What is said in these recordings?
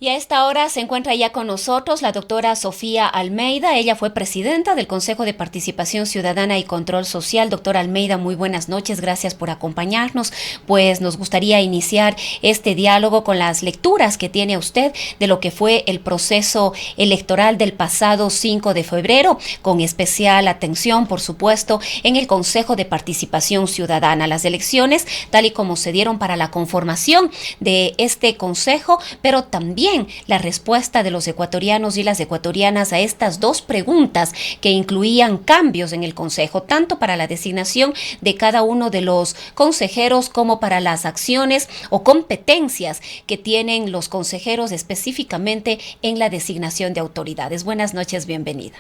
Y a esta hora se encuentra ya con nosotros la doctora Sofía Almeida. Ella fue presidenta del Consejo de Participación Ciudadana y Control Social. Doctora Almeida, muy buenas noches. Gracias por acompañarnos. Pues nos gustaría iniciar este diálogo con las lecturas que tiene usted de lo que fue el proceso electoral del pasado 5 de febrero, con especial atención, por supuesto, en el Consejo de Participación Ciudadana. Las elecciones, tal y como se dieron para la conformación de este consejo, pero también la respuesta de los ecuatorianos y las ecuatorianas a estas dos preguntas que incluían cambios en el Consejo, tanto para la designación de cada uno de los consejeros como para las acciones o competencias que tienen los consejeros específicamente en la designación de autoridades. Buenas noches, bienvenida.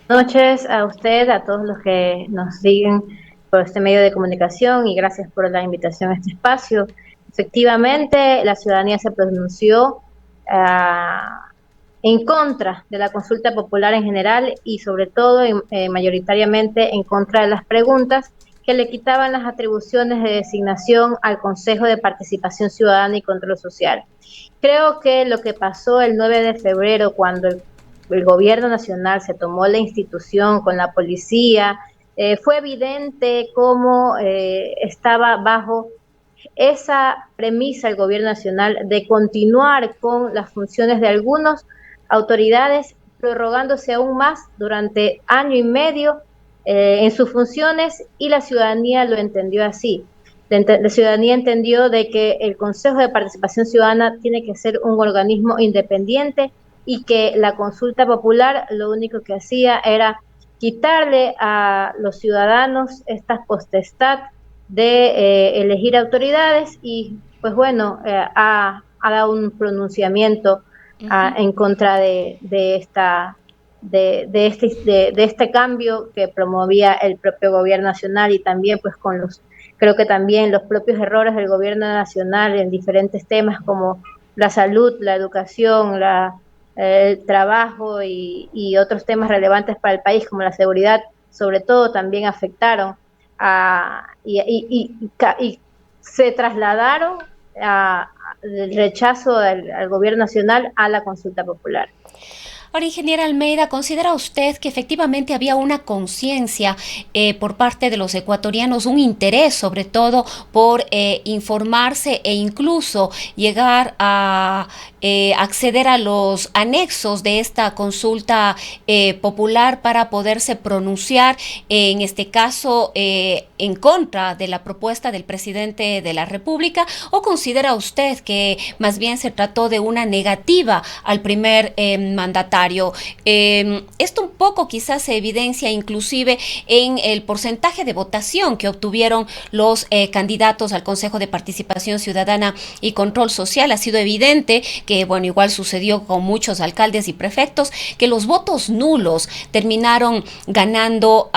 Buenas noches a usted, a todos los que nos siguen por este medio de comunicación y gracias por la invitación a este espacio. Efectivamente, la ciudadanía se pronunció en contra de la consulta popular en general y sobre todo mayoritariamente en contra de las preguntas que le quitaban las atribuciones de designación al Consejo de Participación Ciudadana y Control Social. Creo que lo que pasó el 9 de febrero, cuando el gobierno nacional se tomó la institución con la policía, fue evidente cómo estaba bajo esa premisa el gobierno nacional de continuar con las funciones de algunas autoridades, prorrogándose aún más durante año y medio en sus funciones, y la ciudadanía lo entendió así. La ciudadanía entendió de que el Consejo de Participación Ciudadana tiene que ser un organismo independiente y que la consulta popular lo único que hacía era quitarle a los ciudadanos esta potestad de elegir autoridades y pues bueno, ha dado un pronunciamiento Ujú. en contra de este cambio que promovía el propio gobierno nacional, y también pues creo que también los propios errores del gobierno nacional en diferentes temas como la salud, la educación, el trabajo y otros temas relevantes para el país como la seguridad, sobre todo, también afectaron y se trasladaron el rechazo al gobierno nacional a la consulta popular. Ahora, ingeniera Almeida, ¿considera usted que efectivamente había una conciencia por parte de los ecuatorianos, un interés sobre todo por informarse e incluso llegar a acceder a los anexos de esta consulta popular para poderse pronunciar, en este caso, en contra de la propuesta del presidente de la República? ¿O considera usted que más bien se trató de una negativa al primer mandatario? Esto un poco quizás se evidencia inclusive en el porcentaje de votación que obtuvieron los candidatos al Consejo de Participación Ciudadana y Control Social. Ha sido evidente que, bueno, igual sucedió con muchos alcaldes y prefectos, que los votos nulos terminaron ganando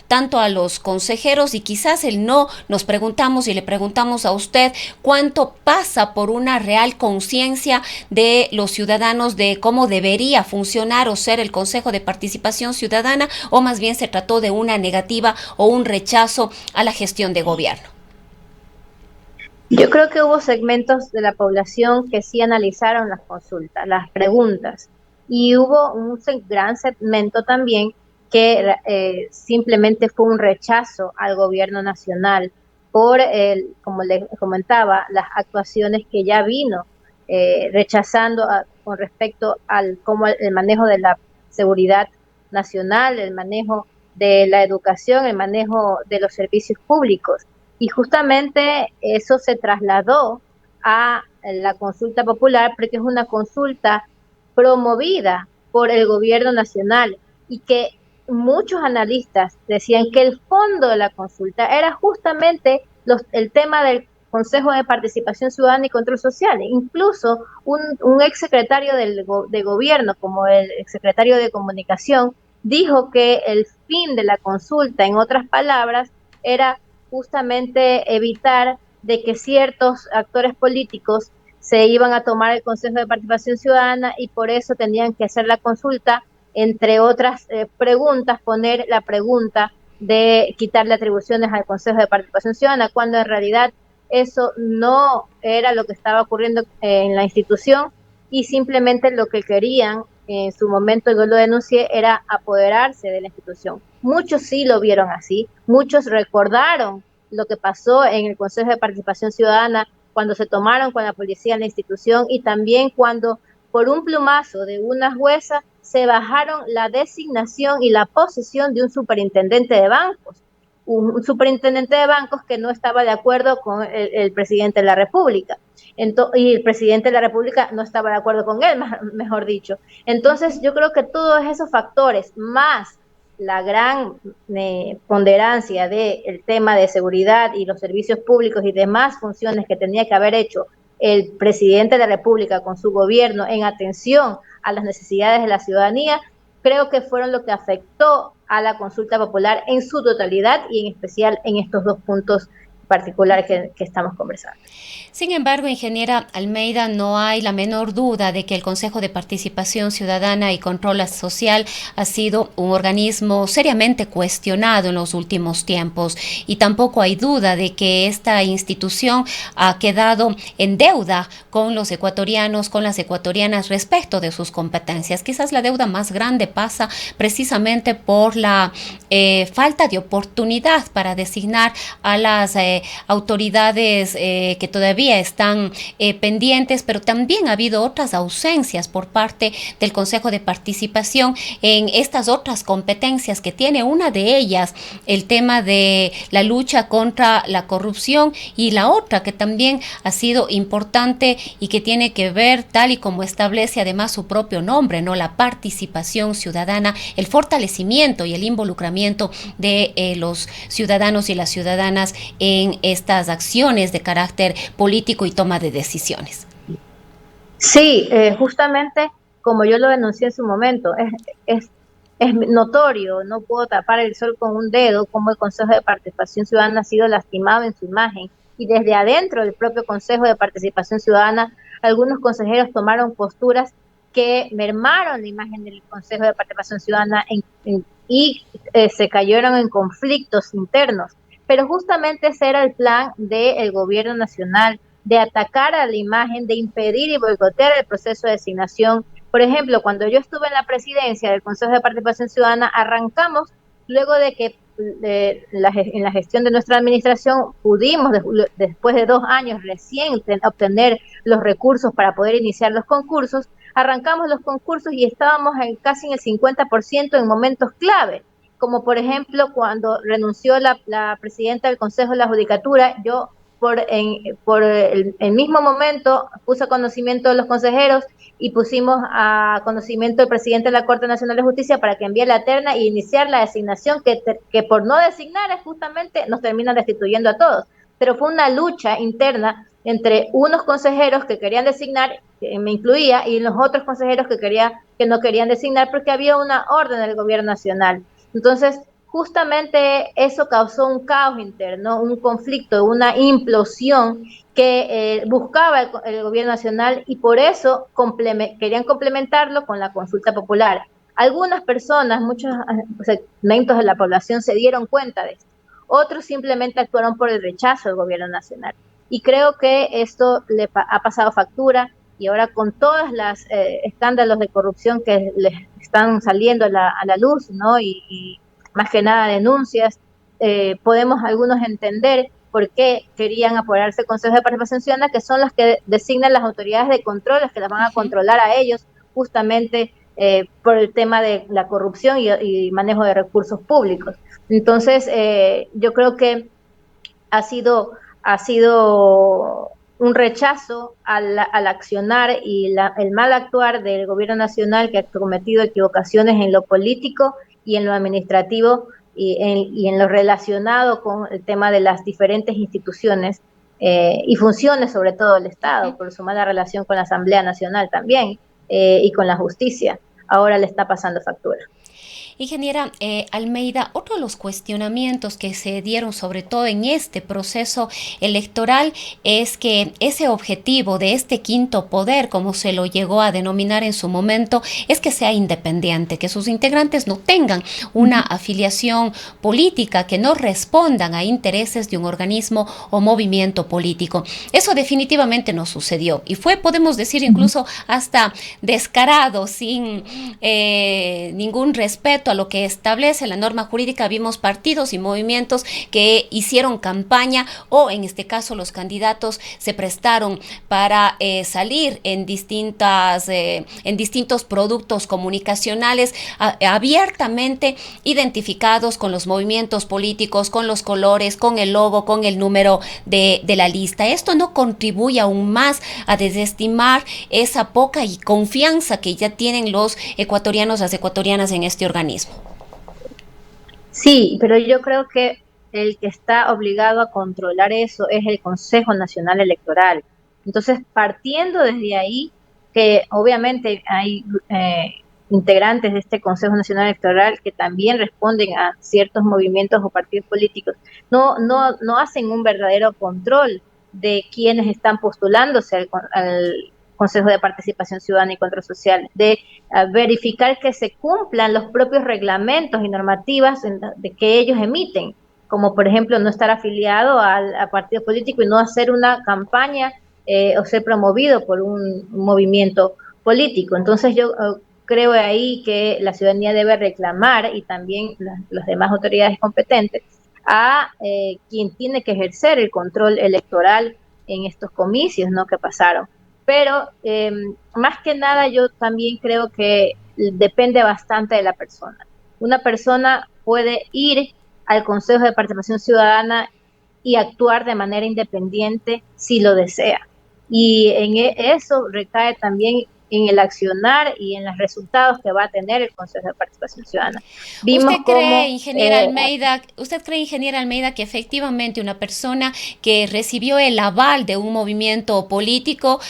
tanto a los consejeros, y quizás el no, nos preguntamos y le preguntamos a usted cuánto pasa por una real conciencia de los ciudadanos de cómo debería funcionar o ser el Consejo de Participación Ciudadana, o más bien se trató de una negativa o un rechazo a la gestión de gobierno. Yo creo que hubo segmentos de la población que sí analizaron las consultas, las preguntas, y hubo un gran segmento también que simplemente fue un rechazo al gobierno nacional por, como le comentaba, las actuaciones que ya vino rechazando con respecto al cómo el manejo de la seguridad nacional, el manejo de la educación, el manejo de los servicios públicos. Y justamente eso se trasladó a la consulta popular, porque es una consulta promovida por el gobierno nacional, y que muchos analistas decían que el fondo de la consulta era justamente el tema del Consejo de Participación Ciudadana y Control Social. Incluso un exsecretario de gobierno, como el exsecretario de Comunicación, dijo que el fin de la consulta, en otras palabras, era justamente evitar de que ciertos actores políticos se iban a tomar el Consejo de Participación Ciudadana, y por eso tenían que hacer la consulta, entre otras preguntas, poner la pregunta de quitarle atribuciones al Consejo de Participación Ciudadana, cuando en realidad eso no era lo que estaba ocurriendo en la institución y simplemente lo que querían en su momento, yo lo denuncié, era apoderarse de la institución. Muchos sí lo vieron así, muchos recordaron lo que pasó en el Consejo de Participación Ciudadana cuando se tomaron con la policía en la institución y también cuando por un plumazo de una jueza se bajaron la designación y la posesión de un superintendente de bancos. Un superintendente de bancos que no estaba de acuerdo con el presidente de la República. Y el presidente de la República no estaba de acuerdo con él, mejor dicho. Entonces, yo creo que todos esos factores, más la gran ponderancia del tema de seguridad y los servicios públicos y demás funciones que tenía que haber hecho el presidente de la República con su gobierno en atención a las necesidades de la ciudadanía, creo que fueron lo que afectó a la consulta popular en su totalidad y en especial en estos dos puntos particulares que estamos conversando. Sin embargo, ingeniera Almeida, no hay la menor duda de que el Consejo de Participación Ciudadana y Control Social ha sido un organismo seriamente cuestionado en los últimos tiempos y tampoco hay duda de que esta institución ha quedado en deuda con los ecuatorianos, con las ecuatorianas respecto de sus competencias. Quizás la deuda más grande pasa precisamente por la falta de oportunidad para designar a las autoridades que todavía están pendientes, pero también ha habido otras ausencias por parte del Consejo de Participación en estas otras competencias que tiene. Una de ellas, el tema de la lucha contra la corrupción, y la otra que también ha sido importante y que tiene que ver, tal y como establece además su propio nombre, ¿no?, la participación ciudadana, el fortalecimiento y el involucramiento de los ciudadanos y las ciudadanas en estas acciones de carácter político y toma de decisiones. Sí, justamente como yo lo denuncié en su momento, es notorio, no puedo tapar el sol con un dedo, como el Consejo de Participación Ciudadana ha sido lastimado en su imagen. Y desde adentro del propio Consejo de Participación Ciudadana, algunos consejeros tomaron posturas que mermaron la imagen del Consejo de Participación Ciudadana y se cayeron en conflictos internos. Pero justamente ese era el plan del gobierno nacional, de atacar a la imagen, de impedir y boicotear el proceso de designación. Por ejemplo, cuando yo estuve en la presidencia del Consejo de Participación Ciudadana, arrancamos luego de que en la gestión de nuestra administración pudimos, después de 2 años recién, obtener los recursos para poder iniciar los concursos. Arrancamos los concursos y estábamos casi en el 50% en momentos clave, como por ejemplo cuando renunció la presidenta del Consejo de la Judicatura. Yo por el mismo momento puse a conocimiento de los consejeros y pusimos a conocimiento del presidente de la Corte Nacional de Justicia para que envíe la terna e iniciar la designación que por no designar justamente nos terminan destituyendo a todos. Pero fue una lucha interna entre unos consejeros que querían designar, que me incluía, y los otros consejeros que no querían designar porque había una orden del gobierno nacional. Entonces, justamente eso causó un caos interno, un conflicto, una implosión que buscaba el gobierno nacional y por eso querían complementarlo con la consulta popular. Algunas personas, muchos segmentos de la población se dieron cuenta de esto, otros simplemente actuaron por el rechazo del gobierno nacional. Y creo que esto ha pasado factura y ahora con todos los escándalos de corrupción que les están saliendo a la luz, ¿no? Y más que nada denuncias, podemos algunos entender por qué querían apoderarse del Consejo de Participación Ciudadana, que son las que designan las autoridades de control, las que las van a controlar a ellos, justamente por el tema de la corrupción y manejo de recursos públicos. Entonces, yo creo que ha sido un rechazo al accionar y el mal actuar del gobierno nacional, que ha cometido equivocaciones en lo político y en lo administrativo y en lo relacionado con el tema de las diferentes instituciones y funciones, sobre todo del Estado, por su mala relación con la Asamblea Nacional también y con la justicia. Ahora le está pasando factura. Ingeniera Almeida, otro de los cuestionamientos que se dieron sobre todo en este proceso electoral es que ese objetivo de este quinto poder, como se lo llegó a denominar en su momento, es que sea independiente, que sus integrantes no tengan una afiliación política, que no respondan a intereses de un organismo o movimiento político. Eso definitivamente no sucedió y fue, podemos decir, incluso hasta descarado, sin ningún respeto a lo que establece la norma jurídica. Vimos partidos y movimientos que hicieron campaña o en este caso los candidatos se prestaron para salir en distintos productos comunicacionales abiertamente identificados con los movimientos políticos, con los colores, con el logo, con el número de la lista. Esto no contribuye aún más a desestimar esa poca y confianza que ya tienen los ecuatorianos, las ecuatorianas en este organismo. Sí, pero yo creo que el que está obligado a controlar eso es el Consejo Nacional Electoral. Entonces, partiendo desde ahí, que obviamente hay integrantes de este Consejo Nacional Electoral que también responden a ciertos movimientos o partidos políticos, no hacen un verdadero control de quienes están postulándose al Consejo de Participación Ciudadana y Control Social, de verificar que se cumplan los propios reglamentos y normativas de que ellos emiten, como por ejemplo no estar afiliado a partido político y no hacer una campaña o ser promovido por un movimiento político. Entonces yo creo ahí que la ciudadanía debe reclamar, y también las demás autoridades competentes, a quien tiene que ejercer el control electoral en estos comicios, ¿no?, que pasaron. Pero más que nada yo también creo que depende bastante de la persona. Una persona puede ir al Consejo de Participación Ciudadana y actuar de manera independiente si lo desea. Y eso recae también en el accionar y en los resultados que va a tener el Consejo de Participación Ciudadana. Vimos ¿Usted cree, cómo ingeniera Almeida, que efectivamente una persona que recibió el aval de un movimiento político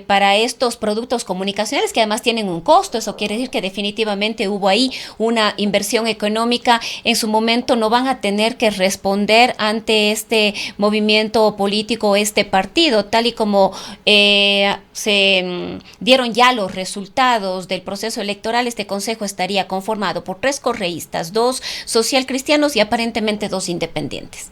para estos productos comunicacionales, que además tienen un costo, eso quiere decir que definitivamente hubo ahí una inversión económica, en su momento no van a tener que responder ante este movimiento político, este partido, tal y como se dieron ya los resultados del proceso electoral? Este consejo estaría conformado por 3 correístas, 2 socialcristianos y aparentemente 2 independientes.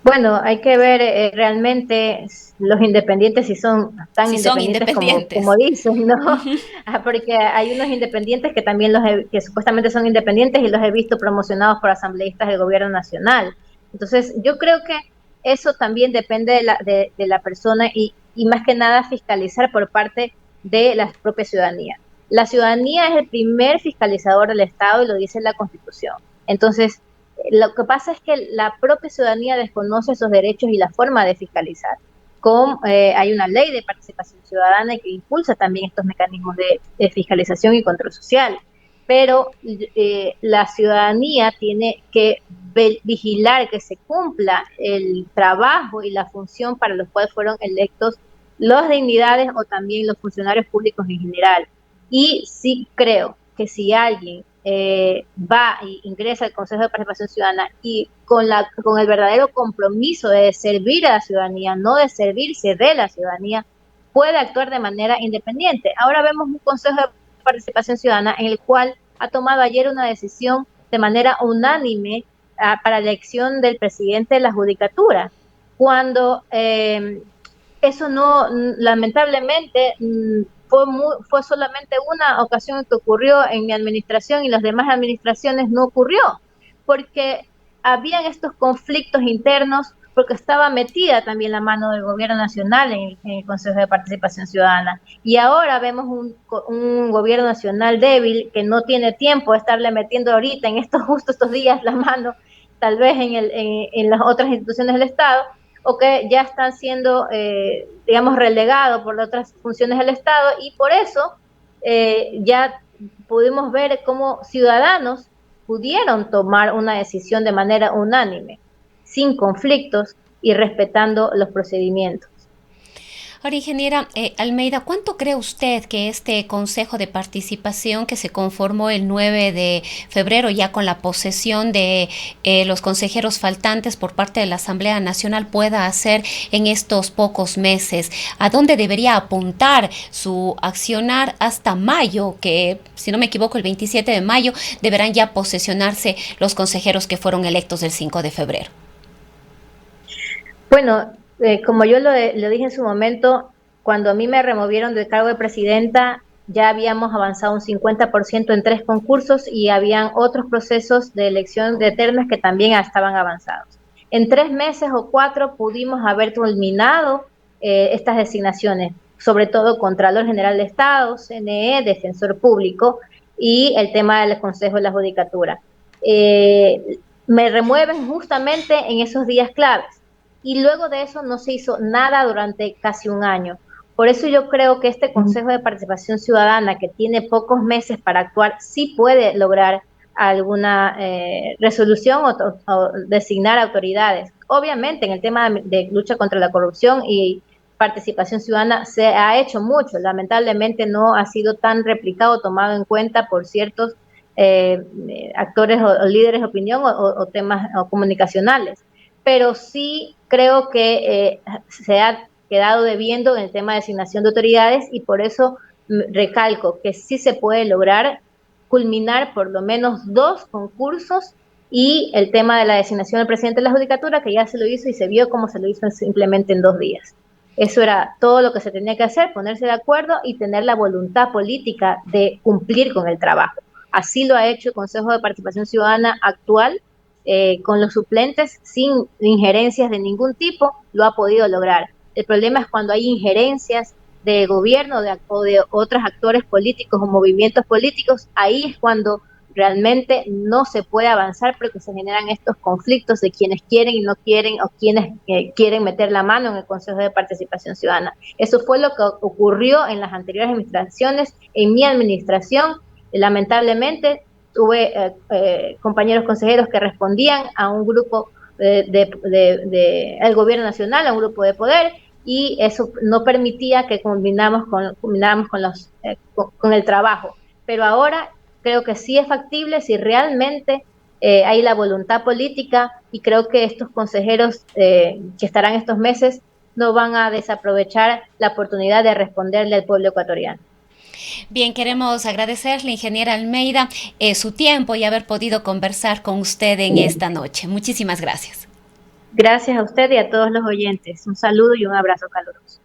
bueno, hay que ver realmente los independientes si son tan Si son independientes como independientes. dicen, ¿no? Porque hay unos independientes que también que supuestamente son independientes y los he visto promocionados por asambleístas del gobierno nacional. Entonces, yo creo que eso también depende de la persona y más que nada fiscalizar por parte de la propia ciudadanía. La ciudadanía es el primer fiscalizador del Estado y lo dice la Constitución. Entonces, lo que pasa es que la propia ciudadanía desconoce esos derechos y la forma de fiscalizar. Hay una ley de participación ciudadana que impulsa también estos mecanismos de fiscalización y control social, pero la ciudadanía tiene que vigilar que se cumpla el trabajo y la función para los cuales fueron electos las dignidades o también los funcionarios públicos en general. Y sí creo que si alguien va e ingresa al Consejo de Participación Ciudadana y con el verdadero compromiso de servir a la ciudadanía, no de servirse de la ciudadanía, puede actuar de manera independiente. Ahora vemos un Consejo de Participación Ciudadana en el cual ha tomado ayer una decisión de manera unánime para la elección del presidente de la Judicatura, cuando eso no, lamentablemente, fue solamente una ocasión que ocurrió en mi administración y las demás administraciones no ocurrió, porque habían estos conflictos internos, porque estaba metida también la mano del gobierno nacional en el Consejo de Participación Ciudadana. Y ahora vemos un gobierno nacional débil que no tiene tiempo de estarle metiendo ahorita, en justo estos días, la mano, tal vez en las otras instituciones del Estado, o que ya están siendo, digamos, relegados por otras funciones del Estado, y por eso ya pudimos ver cómo ciudadanos pudieron tomar una decisión de manera unánime, sin conflictos y respetando los procedimientos. Ahora, ingeniera Almeida, ¿cuánto cree usted que este Consejo de Participación que se conformó el 9 de febrero, ya con la posesión de los consejeros faltantes por parte de la Asamblea Nacional, pueda hacer en estos pocos meses? ¿A dónde debería apuntar su accionar hasta mayo, que si no me equivoco el 27 de mayo deberán ya posesionarse los consejeros que fueron electos el 5 de febrero? Bueno, como yo lo dije en su momento, cuando a mí me removieron del cargo de presidenta, ya habíamos avanzado un 50% en 3 concursos y habían otros procesos de elección de ternas que también estaban avanzados. En 3 meses o 4 pudimos haber culminado estas designaciones, sobre todo Contralor General de Estado, CNE, Defensor Público y el tema del Consejo de la Judicatura. Me remueven justamente en esos días claves y luego de eso no se hizo nada durante casi un año. Por eso yo creo que este Consejo de Participación Ciudadana, que tiene pocos meses para actuar, sí puede lograr alguna resolución o designar autoridades. Obviamente en el tema de lucha contra la corrupción y participación ciudadana se ha hecho mucho, lamentablemente no ha sido tan replicado, tomado en cuenta por ciertos actores o líderes de opinión o temas comunicacionales, pero sí creo que se ha quedado debiendo en el tema de designación de autoridades y por eso recalco que sí se puede lograr culminar por lo menos 2 concursos y el tema de la designación del presidente de la Judicatura, que ya se lo hizo y se vio cómo se lo hizo simplemente en 2 días. Eso era todo lo que se tenía que hacer, ponerse de acuerdo y tener la voluntad política de cumplir con el trabajo. Así lo ha hecho el Consejo de Participación Ciudadana actual, con los suplentes, sin injerencias de ningún tipo, lo ha podido lograr. El problema es cuando hay injerencias de gobierno o de otros actores políticos o movimientos políticos, ahí es cuando realmente no se puede avanzar porque se generan estos conflictos de quienes quieren y no quieren o quienes quieren meter la mano en el Consejo de Participación Ciudadana. Eso fue lo que ocurrió en las anteriores administraciones, en mi administración, lamentablemente tuve compañeros consejeros que respondían a un grupo el gobierno nacional, a un grupo de poder, y eso no permitía que combináramos con el trabajo. Pero ahora creo que sí es factible si realmente hay la voluntad política, y creo que estos consejeros que estarán estos meses no van a desaprovechar la oportunidad de responderle al pueblo ecuatoriano. Bien, queremos agradecerle, ingeniera Almeida, su tiempo y haber podido conversar con usted en esta noche. Muchísimas gracias. Gracias a usted y a todos los oyentes. Un saludo y un abrazo caluroso.